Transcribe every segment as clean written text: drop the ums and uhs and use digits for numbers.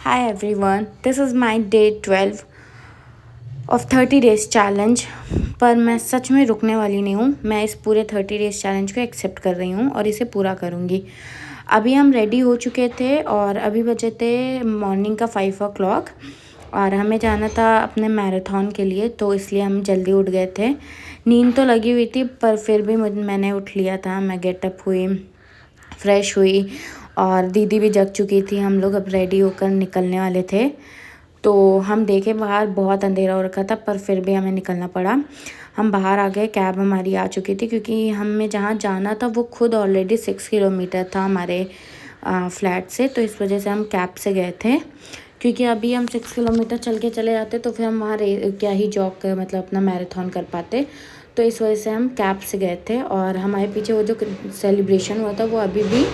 Hi everyone, this is my day 12 of 30 days challenge। पर मैं सच में रुकने वाली नहीं हूँ। मैं इस पूरे 30 डेज चैलेंज को एक्सेप्ट कर रही हूँ और इसे पूरा करूँगी। अभी हम रेडी हो चुके थे और अभी बजे थे मॉर्निंग का 5 o'clock और हमें जाना था अपने मैराथन के लिए, तो इसलिए हम जल्दी उठ गए थे। नींद तो लगी हुई थी पर फिर भी मैंने उठ लिया था। मैं गेटअप हुई, फ्रेश हुई और दीदी भी जग चुकी थी। हम लोग अब रेडी होकर निकलने वाले थे, तो हम देखे बाहर बहुत अंधेरा हो रखा था पर फिर भी हमें निकलना पड़ा। हम बाहर आ गए, कैब हमारी आ चुकी थी क्योंकि हमें जहाँ जाना था वो खुद ऑलरेडी 6 किलोमीटर था हमारे फ्लैट से, तो इस वजह से हम कैब से गए थे। क्योंकि अभी हम 6 किलोमीटर चल के चले जाते तो फिर हम वहाँ क्या ही जॉग मतलब अपना मैराथन कर पाते, तो इस वजह से हम कैब से गए थे। और हमारे पीछे वो जो सेलिब्रेशन हुआ था वो अभी भी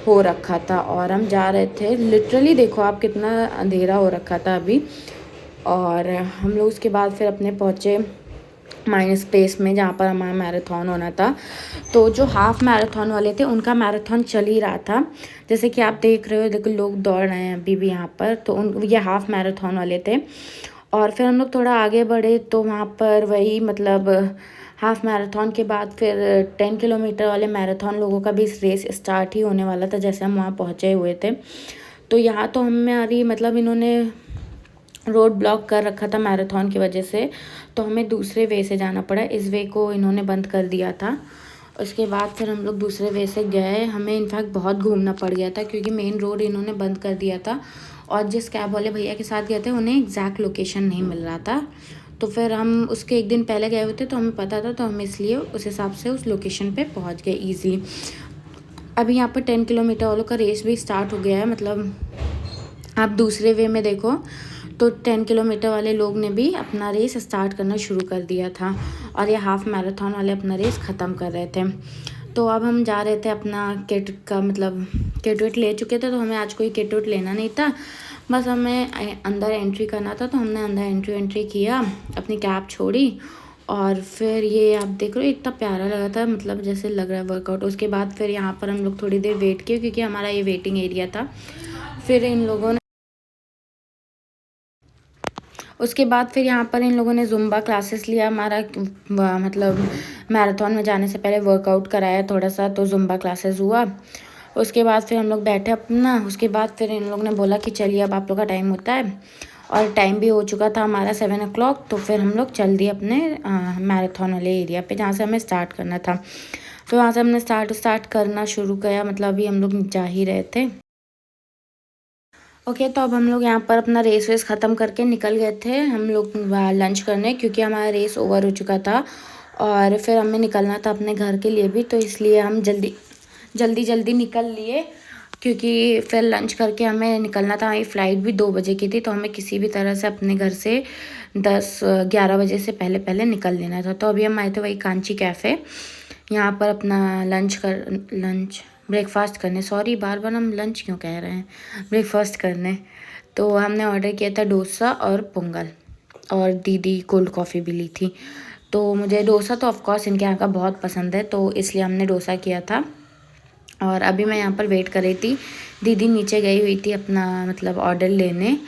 हो रखा था और हम जा रहे थे। लिटरली देखो आप कितना अंधेरा हो रखा था अभी। और हम लोग उसके बाद फिर अपने पहुँचे माइनस प्लेस में जहाँ पर हमारा मैराथन होना था। तो जो हाफ़ मैराथन वाले थे उनका मैराथन चल ही रहा था, जैसे कि आप देख रहे हो। देखो लोग दौड़ रहे हैं अभी भी यहाँ पर, तो ये हाफ़ मैराथन वाले थे। और फिर हम लोग थोड़ा आगे बढ़े तो वहाँ पर वही मतलब हाफ़ मैराथन के बाद फिर 10 किलोमीटर वाले मैराथन लोगों का भी रेस स्टार्ट ही होने वाला था जैसे हम वहाँ पहुँचे हुए थे। तो यहाँ तो हमारी मतलब इन्होंने रोड ब्लॉक कर रखा था मैराथन की वजह से, तो हमें दूसरे वे से जाना पड़ा। इस वे को इन्होंने बंद कर दिया था। उसके बाद फिर हम लोग दूसरे वे से गए। हमें इनफैक्ट बहुत घूमना पड़ गया था क्योंकि मेन रोड इन्होंने बंद कर दिया था और जिस कैब वाले भैया के साथ गए थे उन्हें एग्जैक्ट लोकेशन नहीं मिल रहा था। तो फिर हम उसके एक दिन पहले गए हुए थे तो हमें पता था, तो हम इसलिए उस हिसाब से उस लोकेशन पे पहुंच गए ईज़िली। अभी यहाँ पर 10 किलोमीटर वालों का रेस भी स्टार्ट हो गया है। मतलब आप दूसरे वे में देखो तो 10 किलोमीटर वाले लोग ने भी अपना रेस स्टार्ट करना शुरू कर दिया था और ये हाफ़ मैराथन वाले अपना रेस ख़त्म कर रहे थे। तो अब हम जा रहे थे अपना किट का मतलब किट विट ले चुके थे, तो हमें आज कोई किट विट लेना नहीं था, बस हमें अंदर एंट्री करना था। तो हमने अंदर एंट्री किया, अपनी कैब छोड़ी और फिर ये आप देख रहे हो इतना प्यारा लगा था, मतलब जैसे लग रहा है वर्कआउट। उसके बाद फिर यहाँ पर हम लोग थोड़ी देर वेट किए क्योंकि हमारा ये वेटिंग एरिया था। फिर इन लोगों ने उसके बाद फिर यहाँ पर इन लोगों ने ज़ुम्बा क्लासेस लिया हमारा, मतलब मैराथन में जाने से पहले वर्कआउट कराया थोड़ा सा, तो ज़ुम्बा क्लासेस हुआ। उसके बाद फिर हम लोग बैठे अपना। उसके बाद फिर इन लोगों ने बोला कि चलिए अब आप लोग का टाइम होता है, और टाइम भी हो चुका था हमारा 7 o'clock। तो फिर हम लोग चल दिए अपने मैराथन वाले एरिया पे जहाँ से हमें स्टार्ट करना था। तो वहाँ से हमने स्टार्ट करना शुरू किया, मतलब अभी हम लोग जा ही रहे थे। ओके, तो अब हम लोग यहाँ पर अपना रेस वेस ख़त्म करके निकल गए थे हम लोग लंच करने, क्योंकि हमारा रेस ओवर हो चुका था और फिर हमें निकलना था अपने घर के लिए भी, तो इसलिए हम जल्दी निकल लिए। क्योंकि फिर लंच करके हमें निकलना था। हमारी फ़्लाइट भी 2 बजे की थी, तो हमें किसी भी तरह से अपने घर से 10-11 बजे से पहले निकल लेना था। तो अभी हम आए थे वही कांची कैफ़े, यहाँ पर अपना ब्रेकफास्ट करने, सॉरी बार बार हम लंच क्यों कह रहे हैं, ब्रेकफास्ट करने। तो हमने ऑर्डर किया था डोसा और पोंगल, और दीदी कोल्ड कॉफ़ी भी ली थी। तो मुझे डोसा तो ऑफकोर्स इनके यहाँ का बहुत पसंद है, तो इसलिए हमने डोसा किया था। और अभी मैं यहाँ पर वेट कर रही थी, दीदी नीचे गई हुई थी अपना मतलब ऑर्डर लेने।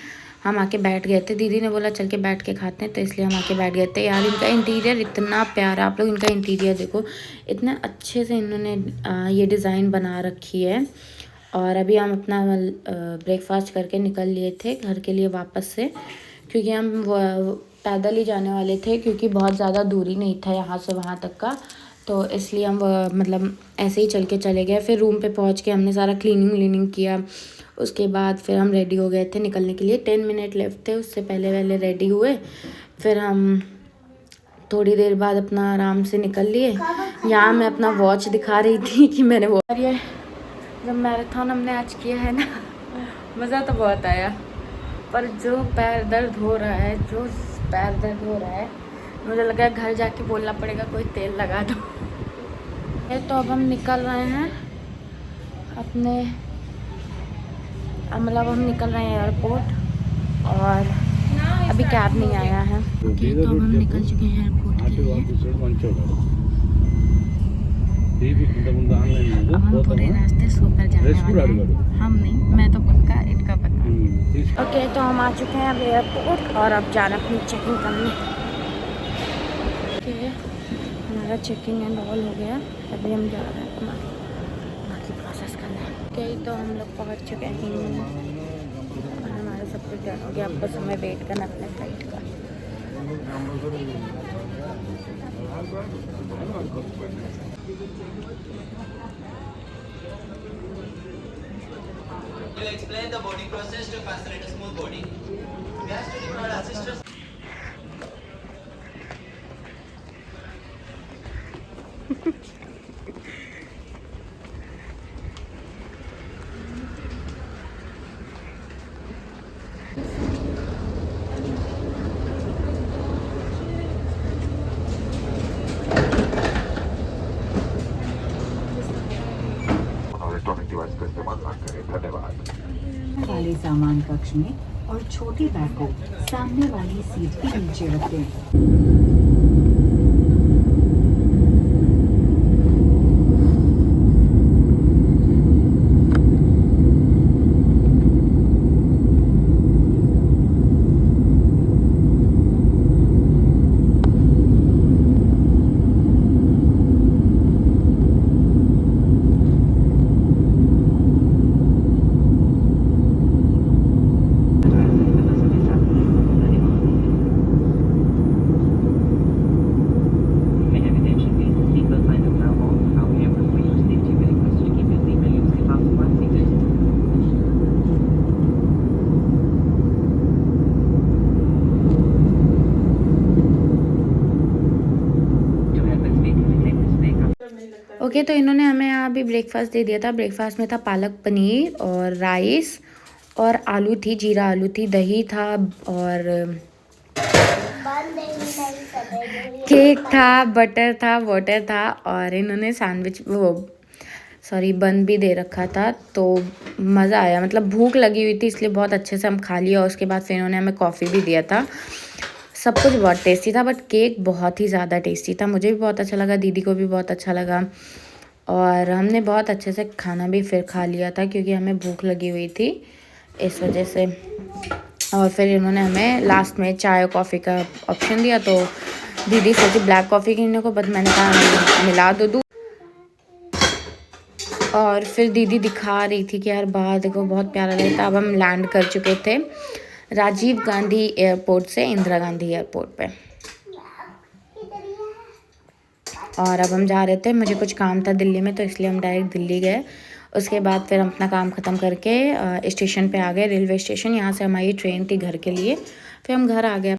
हम आके बैठ गए थे, दीदी ने बोला चल के बैठ के खाते हैं, तो इसलिए हम आके बैठ गए थे। यार इनका इंटीरियर इतना प्यारा, आप लोग इनका इंटीरियर देखो, इतना अच्छे से इन्होंने ये डिज़ाइन बना रखी है। और अभी हम अपना ब्रेकफास्ट करके निकल लिए थे घर के लिए वापस से, क्योंकि हम पैदल ही जाने वाले थे, क्योंकि बहुत ज़्यादा दूरी नहीं था यहाँ से वहाँ तक का, तो इसलिए हम मतलब ऐसे ही चल के चले गए। फिर रूम पे पहुँच के हमने सारा क्लीनिंग किया। उसके बाद फिर हम रेडी हो गए थे निकलने के लिए। 10 मिनट लेफ्ट थे, उससे पहले रेडी हुए। फिर हम थोड़ी देर बाद अपना आराम से निकल लिए। यहाँ मैं अपना वॉच दिखा रही थी कि मैंने वो ये जब मैराथन हमने आज किया है ना, मज़ा तो बहुत आया, पर जो पैर दर्द हो रहा है, मुझे लगा घर जाके बोलना पड़ेगा कोई तेल लगा दो। तो अब हम निकल रहे हैं अपने मतलब हम निकल रहे हैं एयरपोर्ट, और अभी कैब नहीं आया है। ओके, तो अब हम निकल चुके हैं एयरपोर्ट के लिए। अब हम पूरे रास्ते सो कर जाने वाले हैं। हम नहीं, मैं तो पक्का, इनका पक्का। ओके, ओके, तो हम आ चुके हैं अब एयरपोर्ट और अब जा रहे हैं अपनी चेकिंग करने। ओके, हमारा चेकिंग एंड ऑल हो गया। अभी हम जा रहे हैं अपना बाकी प्रोसेस करने। ओके, तो हम लोग पहुंच चुके हैं और हमारा सब कुछ डन हो गया। अब बस हमें वेट करना अपने फ्लाइट का। Will explain the boarding process to facilitate a smooth boarding. Guests to require assistance. Electronic device का इस्तेमाल ना करें। धन्यवाद। वाले सामान कक्ष में और छोटे बैग को सामने वाली सीट के नीचे रख दें। ओके, तो इन्होंने हमें यहाँ भी ब्रेकफास्ट दे दिया था। ब्रेकफास्ट में था पालक पनीर और राइस और आलू थी, जीरा आलू थी, दही था और केक था, बटर था, वाटर था और इन्होंने सैंडविच बन भी दे रखा था। तो मज़ा आया, मतलब भूख लगी हुई थी इसलिए बहुत अच्छे से हम खा लिया। और उसके बाद फिर इन्होंने हमें कॉफ़ी भी दिया था। सब कुछ बहुत टेस्टी था, बट केक बहुत ही ज़्यादा टेस्टी था। मुझे भी बहुत अच्छा लगा, दीदी को भी बहुत अच्छा लगा और हमने बहुत अच्छे से खाना भी फिर खा लिया था क्योंकि हमें भूख लगी हुई थी इस वजह से। और फिर इन्होंने हमें लास्ट में चाय और कॉफ़ी का ऑप्शन दिया, तो दीदी सोची ब्लैक कॉफ़ी पीने को, बट मैंने कहा मिला दो दूँ। और फिर दीदी दिखा रही थी कि यार बाहर देखो बहुत प्यारा लगता। अब हम लैंड कर चुके थे राजीव गांधी एयरपोर्ट से इंदिरा गांधी एयरपोर्ट पे और अब हम जा रहे थे। मुझे कुछ काम था दिल्ली में, तो इसलिए हम डायरेक्ट दिल्ली गए। उसके बाद फिर हम अपना काम ख़त्म करके स्टेशन पे आ गए, रेलवे स्टेशन। यहाँ से हमारी ट्रेन थी घर के लिए। फिर हम घर आ गए।